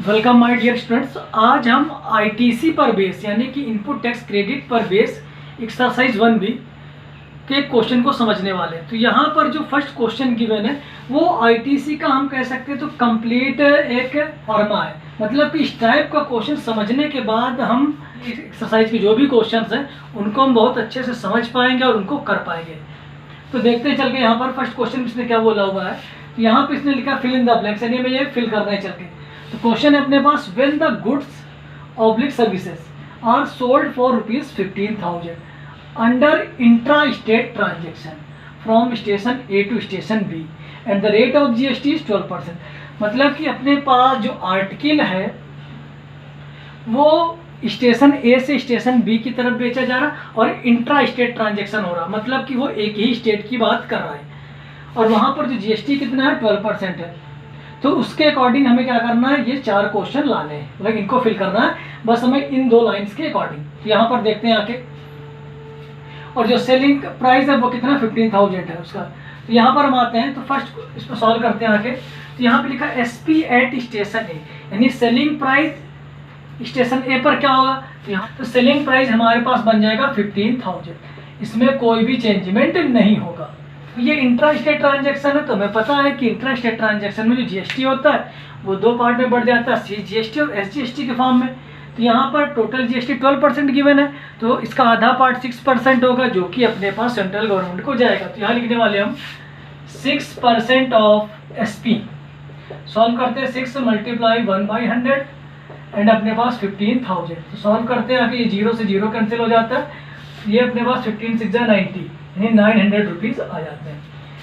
Welcome my dear students. आज हम ITC पर बेस यानी कि इनपुट टैक्स क्रेडिट पर बेस एक्सरसाइज 1B के क्वेश्चन को समझने वाले हैं। तो यहाँ पर जो फर्स्ट क्वेश्चन गिवन है वो आईटीसी का हम कह सकते हैं तो कंप्लीट एक फॉर्मा है। मतलब कि इस टाइप का क्वेश्चन समझने के बाद हम एक्सरसाइज के जो भी क्वेश्चन हैं उनको हम बहुत अच्छे से समझ पाएंगे और उनको कर पाएंगे। तो देखते हैं चल के यहाँ पर फर्स्ट क्वेश्चन इसने क्या बोला हुआ है। तो यहाँ पे इसने लिखा फिल इन द ब्लैंक्स, यानी हमें ये फिल करना है चल के। तो क्वेश्चन है अपने पास, when the goods oblique services are sold for ₹15,000 under intra state transaction from station A to station B and the rate of GST is 12%। मतलब कि अपने पास जो आर्टिकल है वो स्टेशन ए से स्टेशन बी की तरफ बेचा जा रहा और इंट्रा स्टेट ट्रांजेक्शन हो रहा, मतलब कि वो एक ही स्टेट की बात कर रहा है और वहाँ पर जो जीएसटी कितना है 12% है। तो उसके अकॉर्डिंग हमें क्या करना है, ये 4 क्वेश्चन लाने हैं, मतलब इनको फिल करना है बस हमें इन 2 लाइंस के अकॉर्डिंग। तो यहाँ पर देखते हैं आके, और जो सेलिंग प्राइस है वो कितना 15,000 है उसका। तो यहाँ पर हम आते हैं तो फर्स्ट इसको सॉल्व करते हैं आके। तो यहाँ पे लिखा एसपी एट स्टेशन ए, यानी सेलिंग प्राइस स्टेशन ए पर क्या होगा। तो यहाँ तो सेलिंग प्राइस हमारे पास बन जाएगा 15,000, इसमें कोई भी चेंजमेंट नहीं होगा। ये इंट्रा स्टेट ट्रांजेक्शन है तो हमें पता है कि इंट्रा स्टेट ट्रांजेक्शन में जो जीएसटी होता है वो 2 पार्ट में बढ़ जाता है, सीजीएसटी और एसजीएसटी के फॉर्म में। तो यहाँ पर टोटल जीएसटी 12% गिवन है, तो इसका आधा पार्ट 6% होगा जो कि अपने पास सेंट्रल गवर्नमेंट को जाएगा। तो यहाँ लिखने वाले हम 6% ऑफ एसपी। सॉल्व करते हैं 6 × 1/100 एंड अपने पास 15,000। तो सॉल्व करते हैं आगे, ये 0 से 0 कैंसिल हो जाता है, ये अपने पास 15 × 6 = 90 यानी 900 रुपीज़ आ जाते हैं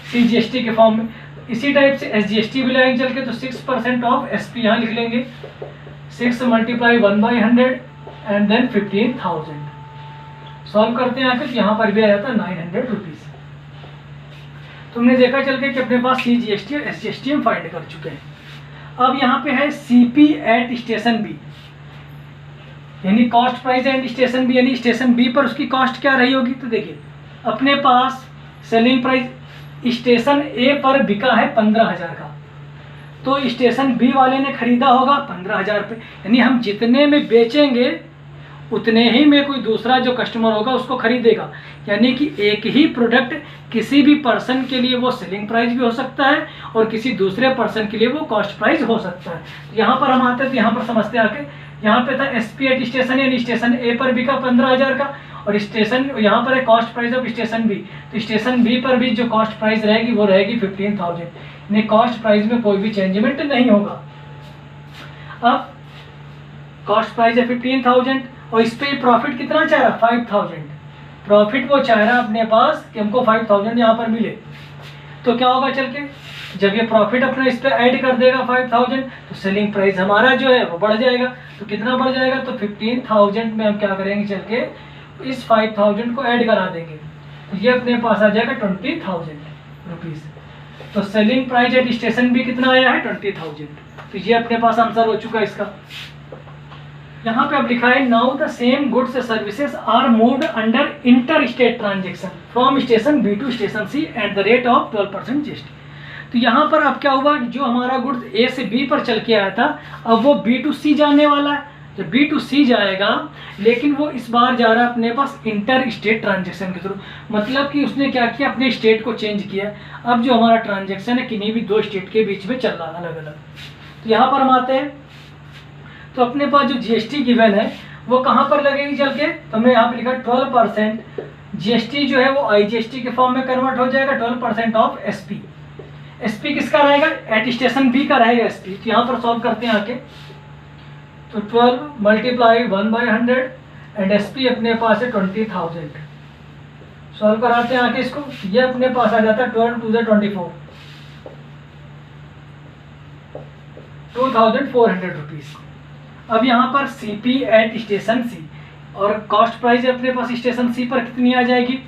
सीजीएसटी के फॉर्म में। इसी टाइप से एसजीएसटी भी लाएंगे चल के, तो 6% ऑफ एसपी यहाँ लिख लेंगे, 6 × 1/100 एंड देन 15,000। सॉल्व करते हैं आकर, यहाँ पर भी आ जाता है 900 रुपीज़। तुमने देखा चल के कि अपने पास सीजीएसटी और एसजीएसटी हम फाइंड कर चुके हैं। अब यहाँ पे है सीपी एट स्टेशन बी, यानी cost price and station B, यानी स्टेशन बी पर उसकी कॉस्ट क्या रही होगी। तो देखिए अपने पास सेलिंग प्राइस स्टेशन ए पर बिका है 15,000 का, तो स्टेशन बी वाले ने खरीदा होगा 15,000 पे, यानी हम जितने में बेचेंगे उतने ही में कोई दूसरा जो कस्टमर होगा उसको खरीदेगा। यानी कि एक ही प्रोडक्ट किसी भी पर्सन के लिए वो सेलिंग प्राइस भी हो सकता है और किसी दूसरे पर्सन के लिए वो कॉस्ट प्राइस हो सकता है। तो यहाँ पर हम आते हैं तो यहाँ पर समझते आके, यहाँ पे था एसपी एट स्टेशन, यानी स्टेशन ए पर बिका 15,000 का और स्टेशन यहाँ पर है cost price of station B, तो स्टेशन बी पर भी जो कॉस्ट प्राइस रहेगी वो रहेगी 15,000, यानी कॉस्ट प्राइस में कोई भी चेंजमेंट नहीं होगा। अब कॉस्ट प्राइस है 15,000 और इस पे प्रॉफिट कितना चाह रहा 5,000, प्रॉफिट वो चाह रहा अपने पास कि हमको 5,000 यहाँ पर मिले। तो क्या होगा चल के, जब ये प्रॉफिट अपना इस पे ऐड कर देगा 5,000 तो सेलिंग प्राइस हमारा जो है वो बढ़ जाएगा। तो कितना बढ़ जाएगा, तो 15,000 में हम क्या करेंगे चल के इस 5,000 को ऐड करा देंगे, तो ये अपने पास आ जाएगा 20,000 रुपीज़। तो सेलिंग प्राइस एट स्टेशन भी कितना आया है 20,000। तो ये अपने पास आंसर हो चुका है इसका। यहाँ पे अब लिखा है now the same goods services are moved under inter state transaction from station B to station C at the rate of 12% GST. तो यहाँ पर अब क्या हुआ, जो हमारा गुड्स ए से बी पर चल के आया था अब वो बी टू सी जाने वाला है। जब बी टू सी जाएगा लेकिन वो इस बार जा रहा है अपने पास इंटर स्टेट ट्रांजेक्शन के थ्रू, मतलब कि उसने क्या किया अपने स्टेट को चेंज किया। अब जो हमारा ट्रांजेक्शन है किन्हीं भी 2 स्टेट के बीच में चल रहा है अलग अलग। तो यहाँ पर हम आते हैं तो अपने पास जो जीएसटी गिवन है वो कहाँ पर लगेगी चल के, तो हमने यहाँ पे लिखा 12% जीएसटी जो है वो आईजीएसटी के फॉर्म में कन्वर्ट हो जाएगा 12% ऑफ एसपी। एसपी किसका रहेगा, एट स्टेशन बी का रहेगा एसपी। तो यहाँ पर सॉल्व करते हैं आके, तो 12 × 1/100 एंड एसपी अपने पास है 20,000। सॉल्व कराते हैं आके इसको, ये अपने पास आ जाता है 12 × 2 = 24, 2,400 रुपीज़। अब यहाँ पर सीपी एट स्टेशन सी और कॉस्ट प्राइस अपने पास स्टेशन सी पर कितनी आ जाएगी।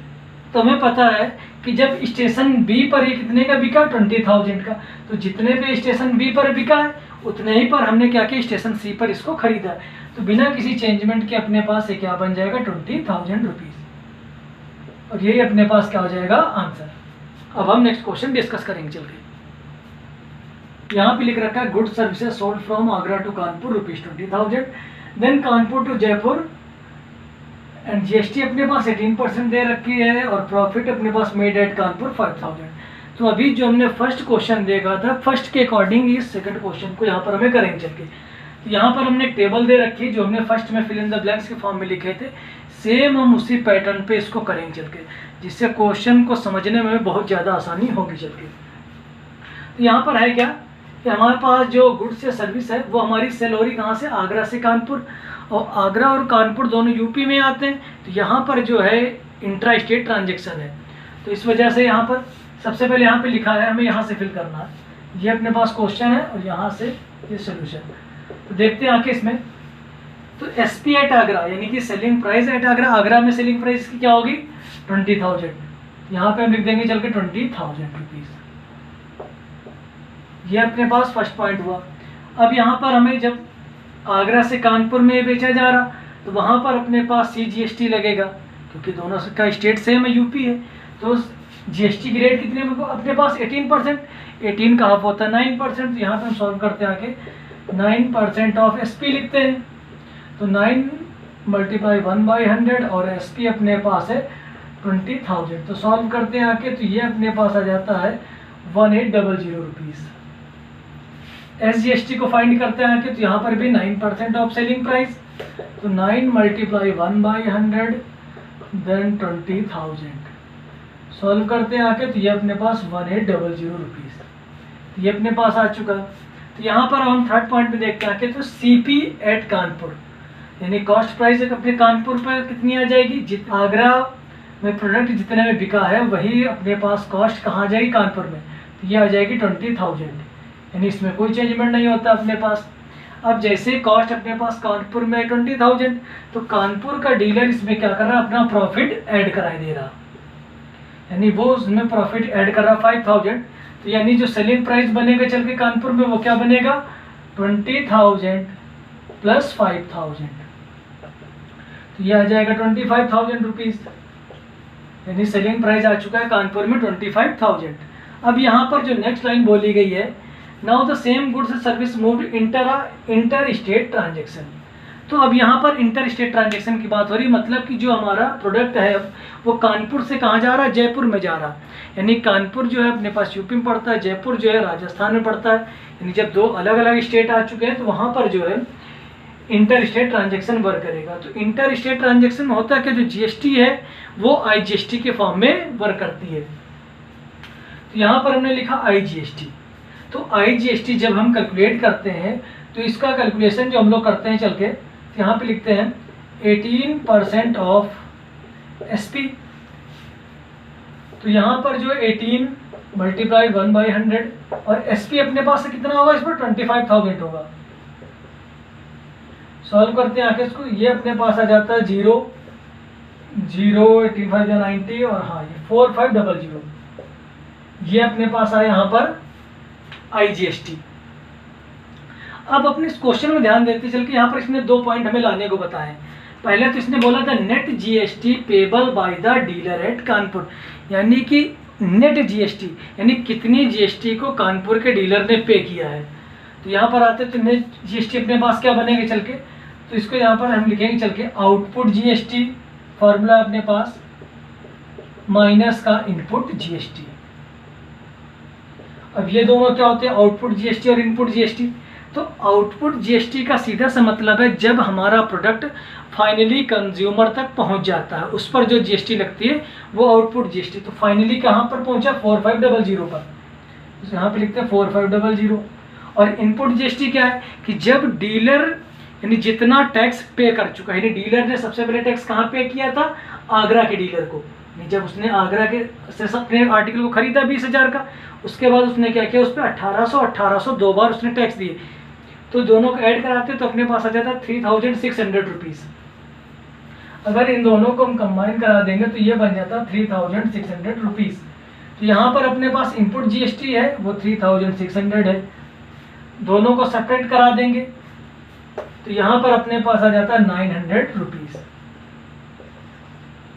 तो हमें पता है कि जब स्टेशन बी पर ये कितने का बिका 20,000 का, तो जितने पे स्टेशन बी पर बिका है उतने ही पर हमने क्या किया स्टेशन सी पर इसको खरीदा है। तो बिना किसी चेंजमेंट के अपने पास ये क्या बन जाएगा 20,000 रुपीज़, और यही अपने पास क्या हो जाएगा आंसर। अब हम नेक्स्ट क्वेश्चन डिस्कस करेंगे चल के। यहाँ पे लिख रखा है good services sold from Agra to Kanpur ₹20,000, then Kanpur to Jaipur and GST अपने पास 18% दे रखी है और प्रॉफिट अपने पास मेड एट कानपुर 5,000। तो अभी जो हमने फर्स्ट क्वेश्चन देखा था, फर्स्ट के अकॉर्डिंग इस सेकंड क्वेश्चन को यहाँ पर हमें करेंगे चल के। तो यहाँ पर हमने एक टेबल दे रखी है जो हमने फर्स्ट में फिल इन द ब्लैंक्स के फॉर्म में लिखे थे, सेम हम उसी पैटर्न पे इसको करेंगे चल के, जिससे क्वेश्चन को समझने में बहुत ज़्यादा आसानी होगी चल के। तो यहाँ पर है क्या कि हमारे पास जो गुड्स या सर्विस है वो हमारी सेल हो रही कहाँ से, आगरा से कानपुर, और आगरा और कानपुर दोनों यूपी में आते हैं। तो यहाँ पर जो है इंट्रा स्टेट ट्रांजेक्शन है, तो इस वजह से यहाँ पर सबसे पहले यहाँ पे लिखा है, हमें यहाँ से फिल करना है, ये अपने पास क्वेश्चन है और यहाँ से ये सोल्यूशन। तो देखते हैं आके इसमें, तो SP एट आगरा यानी कि selling price at Agra, Agra में सेलिंग प्राइस की क्या होगी 20,000, यहाँ पे हम लिख देंगे चल के 20,000 रुपीज़। ये अपने पास फर्स्ट पॉइंट हुआ। अब यहाँ पर हमें जब आगरा से कानपुर में बेचा जा रहा तो वहाँ पर अपने पास CGST लगेगा, क्योंकि दोनों का स्टेट सेम है, यूपी है। तो GST की रेट कितने में अपने पास 18%, 18 का हाफ होता है 9%। तो यहाँ पर हम सॉल्व करते हैं आके 9% ऑफ SP लिखते हैं, तो 9 × 1/100 और SP अपने पास है 20,000। तो सॉल्व करते हैं आके, तो ये अपने पास आ जाता है 1800 रुपीज़। SGST को फाइंड करते हैं आके, तो यहाँ पर भी 9% ऑफ सेलिंग प्राइस, तो 9 × 1/100 देन 20,000। सॉल्व करते हैं आके, तो ये अपने पास 1800 रुपीज़, ये अपने पास आ चुका। तो यहाँ पर हम थर्ड पॉइंट में देखते हैं आके, तो CP एट कानपुर यानी कॉस्ट प्राइस अपने कानपुर पर कितनी आ जाएगी, आगरा में प्रोडक्ट जितने में बिका है वही अपने पास कॉस्ट कहाँ आ जाएगी, कानपुर में, तो ये आ जाएगी 20,000, यानी इसमें कोई चेंजमेंट नहीं होता अपने पास। अब जैसे कॉस्ट अपने पास कानपुर में 20,000, तो कानपुर का डीलर इसमें क्या कर रहा है, अपना प्रॉफिट ऐड कराई दे रहा, यानी वो उसमें प्रॉफिट ऐड कर रहा 5,000। तो यानी जो सेलिंग प्राइस बनेगा चल के कानपुर में वो क्या बनेगा 20,000 प्लस 5,000, तो ये आ जाएगा 25,000 रुपीज़, यानी सेलिंग प्राइस आ चुका है कानपुर में 25,000। अब यहाँ पर जो नेक्स्ट लाइन बोली गई है, now the same goods service moved inter state transaction. तो अब यहाँ पर इंटर स्टेट ट्रांजेक्शन की बात हो रही, मतलब कि जो हमारा प्रोडक्ट है वो कानपुर से कहाँ जा रहा है, जयपुर में जा रहा है। यानी कानपुर जो है अपने पास यूपी में पड़ता है, जयपुर जो है राजस्थान में पड़ता है। यानी जब दो अलग अलग स्टेट आ चुके हैं तो वहाँ पर जो है इंटर स्टेट ट्रांजेक्शन वर्क करेगा। तो इंटर स्टेट ट्रांजेक्शन में होता है कि जो GST है वो IGST के फॉर्म में वर्क करती है। तो यहाँ पर हमने लिखा IGST। तो IGST जब हम कैलकुलेट करते हैं तो इसका कैलकुलेशन जो हम लोग करते हैं चल के, यहाँ पे लिखते हैं 18% ऑफ SP। तो यहाँ पर जो 18 × 1/100 और SP अपने पास से कितना होगा, इस पर 25,000 होगा। सॉल्व करते हैं आके इसको, ये अपने पास आ जाता है 0 0 85 90 और हाँ ये 4500, ये अपने पास आया यहाँ पर IGST। अब अपने इस क्वेश्चन में ध्यान देते चल के, यहाँ पर इसने 2 पॉइंट हमें लाने को बताए। पहले तो इसने बोला था net GST payable by the dealer at Kanpur, यानी कि नेट GST यानी कितनी GST को कानपुर के डीलर ने पे किया है। तो यहाँ पर आते तो नेट GST अपने पास क्या बनेगा चल के, तो इसको यहाँ पर हम लिखेंगे चल के आउटपुट GST, फॉर्मूला अपने पास माइनस का इनपुट GST। अब ये दोनों क्या होते हैं, आउटपुट GST और इनपुट GST। तो आउटपुट GST का सीधा सा मतलब है जब हमारा प्रोडक्ट फाइनली कंज्यूमर तक पहुंच जाता है उस पर जो GST लगती है वो आउटपुट GST। तो फाइनली कहाँ पर पहुंचा, 4500 पर, तो यहाँ पे लिखते हैं 4500। और इनपुट GST क्या है कि जब डीलर यानी जितना टैक्स पे कर चुका है, यानी डीलर ने सबसे पहले टैक्स कहाँ पे किया था, आगरा के डीलर को। जब उसने आगरा के से अपने आर्टिकल को खरीदा 20,000 का, उसके बाद उसने क्या किया, उस पर 1800 2 बार उसने टैक्स दिए। तो दोनों को ऐड कराते तो अपने पास आ जाता 3,600 रुपीज़। अगर इन दोनों को हम कंबाइन करा देंगे तो ये बन जाता 3,600 रुपीज़। तो यहाँ पर अपने पास इनपुट GST है वो 3,600 है, दोनों को सेपरेट करा देंगे तो यहाँ पर अपने पास आ जाता है 900 रुपीज़।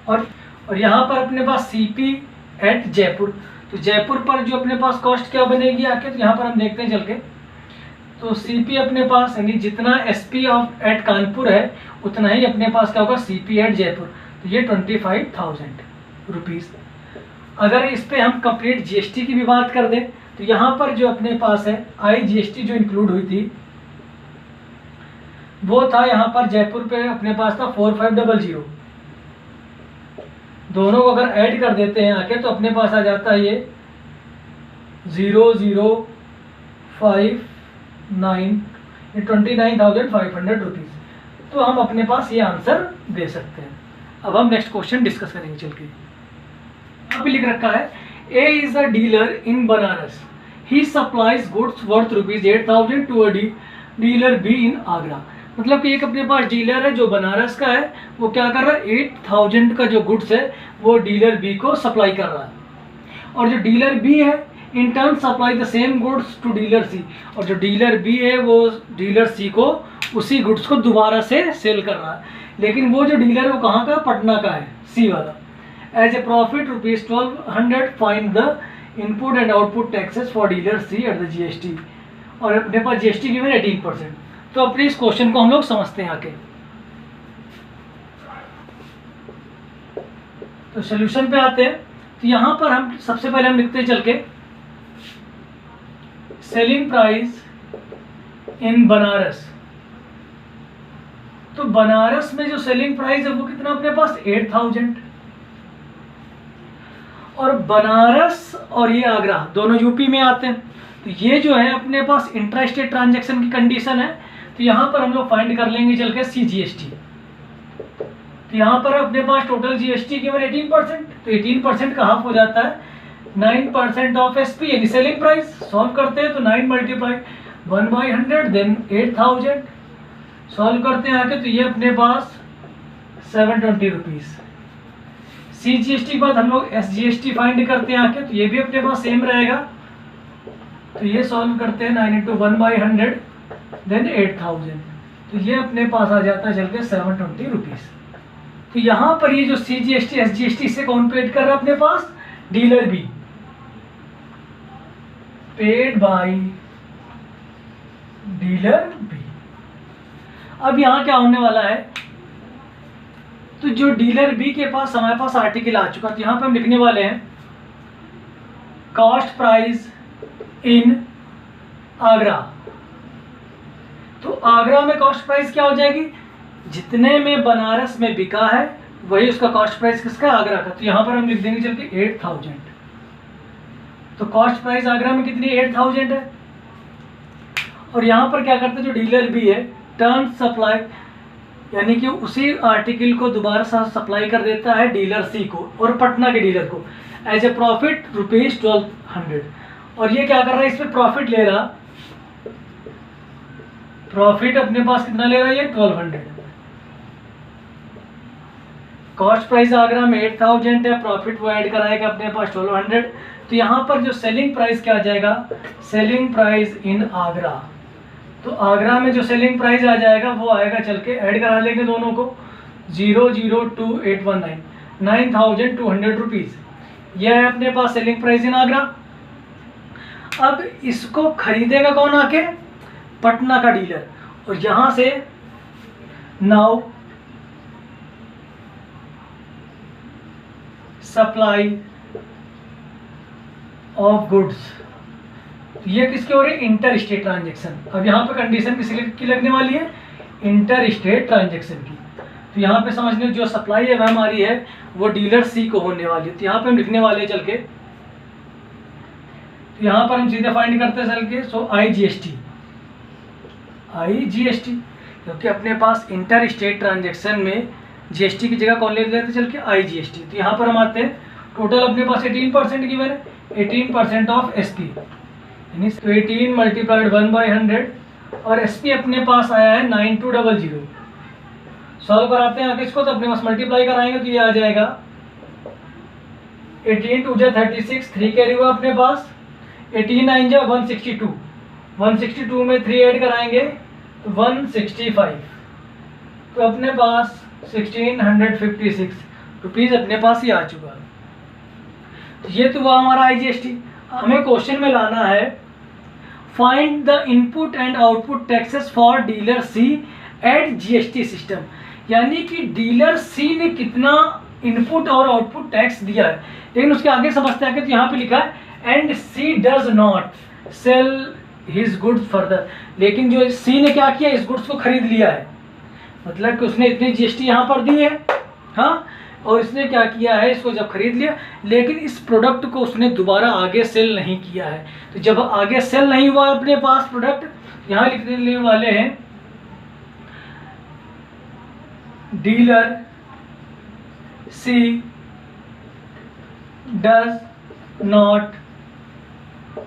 और यहाँ पर अपने पास CP एट जयपुर, तो जयपुर पर जो अपने पास कॉस्ट क्या बनेगी आके, तो यहाँ पर हम देखते हैं चल के तो सीपी अपने पास यानी जितना एसपी ऑफ एट कानपुर है उतना ही अपने पास क्या होगा सीपी एट जयपुर, तो ये 25,000 रुपीज़। अगर इस पे हम कंप्लीट जीएसटी की भी बात कर दें तो यहाँ पर जो अपने पास है IGST जो इंक्लूड हुई थी वो था यहाँ पर जयपुर पे अपने पास था 4500। दोनों को अगर ऐड कर देते हैं आके तो अपने पास आ जाता है ये 00,590, ये 29,500 रुपीज़। तो हम अपने पास ये आंसर दे सकते हैं। अब हम नेक्स्ट क्वेश्चन डिस्कस करेंगे चल के। यहाँ पे लिख रखा है A is a dealer in Banaras. He supplies goods worth ₹8,000 to a dealer B in Agra. मतलब कि एक अपने पास डीलर है जो बनारस का है, वो क्या कर रहा है 8,000 का जो गुड्स है वो डीलर बी को सप्लाई कर रहा है, और जो डीलर बी है in turn supply the same goods to dealer C, और जो डीलर बी है वो डीलर सी को उसी गुड्स को दोबारा से सेल कर रहा है। लेकिन वो जो डीलर है वो कहाँ का, पटना का है, सी वाला। As a profit ₹1,200 find the input and output taxes for dealer C at the GST, और अपने पास जीएसटी गिवन 18%। तो अपने इस क्वेश्चन को हम लोग समझते हैं आके। तो सोल्यूशन पे आते हैं। तो यहाँ पर हम सबसे पहले हम लिखते हैं चल के सेलिंग प्राइस इन बनारस। तो बनारस में जो सेलिंग प्राइस है वो कितना अपने पास 8,000, और बनारस और ये आगरा दोनों यूपी में आते हैं। तो ये जो है अपने पास इंट्रा स्टेट ट्रांजेक्शन की कंडीशन है। तो यहाँ पर हम लोग फाइंड कर लेंगे चल के CGST। तो यहाँ पर अपने पास टोटल GST केवल 18%, तो 18% का हाफ हो जाता है 9% ऑफ SP यानी सेलिंग प्राइस। सॉल्व करते हैं तो 9 × 1/100 देन 8,000। सॉल्व करते हैं आके तो ये अपने पास 720 रुपीज़। CGST के बाद हम लोग SGST फाइंड करते हैं आके, तो ये भी अपने पास सेम रहेगा। तो ये सॉल्व करते हैं 9 × 1/100 देन 8,000, तो ये अपने पास आ जाता है चल के 720 रुपीज़। तो यहाँ पर ये जो CGST SGST से कौन पेड कर रहा है अपने पास, dealer B, paid by dealer B. अब यहाँ क्या होने वाला है, तो जो डीलर बी के पास हमारे पास आर्टिकल आ चुका, तो यहाँ पे हम लिखने वाले हैं कॉस्ट प्राइस इन आगरा। तो आगरा में कॉस्ट प्राइस क्या हो जाएगी, जितने में बनारस में बिका है वही उसका कॉस्ट प्राइस किसका, आगरा का। तो यहाँ पर हम लिख देंगे चल के 8,000। तो कॉस्ट प्राइस आगरा में कितनी 8,000 है। और यहाँ पर क्या करते हैं जो डीलर भी है टर्न सप्लाई, यानी कि उसी आर्टिकल को दोबारा सप्लाई कर देता है डीलर सी को और पटना के डीलर को एज ए प्रॉफिट ₹1,200। और ये क्या कर रहा है, इस पर प्रॉफिट ले रहा, प्रॉफिट अपने पास कितना ले रहा है ये 1,200। कॉस्ट प्राइस आगरा में 8,000 है, प्रॉफिट वो ऐड कराएगा अपने पास 1,200। तो यहाँ पर जो सेलिंग प्राइस क्या आ जाएगा, सेलिंग प्राइस इन आगरा। तो आगरा में जो सेलिंग प्राइस आ जाएगा वो आएगा चल के ऐड करा लेंगे दोनों को 0,02819, 9,200 रुपीज़। यह है अपने पास सेलिंग प्राइस इन आगरा। अब इसको खरीदेगा कौन आके, पटना का डीलर। और यहाँ से नाउ सप्लाई ऑफ गुड्स, ये किसके हो रही है, इंटर स्टेट ट्रांजेक्शन। अब यहाँ पे कंडीशन किसकी लगने वाली है, इंटर स्टेट ट्रांजेक्शन की। तो यहाँ पे समझ लो जो सप्लाई है वह हमारी है वो डीलर सी को होने वाली है। तो यहाँ पे हम लिखने वाले हैं चल के, तो यहाँ पर हम सीधे फाइंड करते हैं चल के, सो IGST, क्योंकि अपने पास इंटर स्टेट ट्रांजेक्शन में GST की जगह कौन ले लेते हैं चल के, IGST। तो यहाँ पर हम आते हैं, टोटल अपने पास 18% गिवन है, 18% ऑफ SP यानी 18 × 1/100, और SP अपने पास आया है 9200। सॉल्व कराते हैं आगे इसको, तो अपने पास मल्टीप्लाई कराएंगे तो ये आ जाएगा 18 × 2 = 36, 3 कैरी हुआ अपने पास, 18 9 = 162, 162 में 3 ऐड कराएंगे तो 165। तो अपने पास 1,656 रुपीज़ अपने पास ही आ चुका है। तो ये तो हुआ हमारा IGST। हमें क्वेश्चन में लाना है find the input and output taxes for dealer C at GST system, यानी कि डीलर सी ने कितना इनपुट और आउटपुट टैक्स दिया है। लेकिन उसके आगे समझते हैं कि तो यहाँ पे लिखा है and C does not sell his goods further, लेकिन जो सी ने क्या किया, इस गुड्स को खरीद लिया है, मतलब कि उसने इतनी जीएसटी यहाँ पर दी है, हाँ, और इसने क्या किया है, इसको जब खरीद लिया, लेकिन इस प्रोडक्ट को उसने दोबारा आगे सेल नहीं किया है। तो जब आगे सेल नहीं हुआ अपने पास प्रोडक्ट, यहाँ लिखने वाले हैं dealer C does not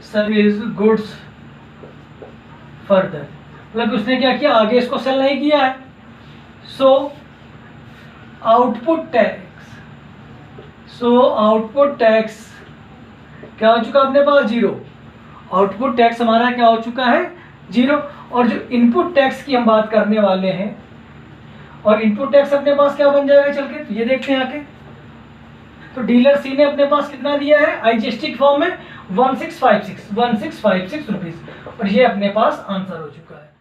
service goods further, मतलब उसने क्या किया, आगे इसको सेल नहीं किया है। सो आउटपुट टैक्स क्या हो चुका अपने पास, 0। आउटपुट टैक्स हमारा क्या हो चुका है, 0। और जो इनपुट टैक्स की हम बात करने वाले हैं, और इनपुट टैक्स अपने पास क्या बन जाएगा चल के, तो ये देखते हैं आके। तो डीलर सी ने अपने पास कितना दिया है आईजीएसटी के फॉर्म में, 1656 रुपीज, और ये अपने पास आंसर हो चुका है।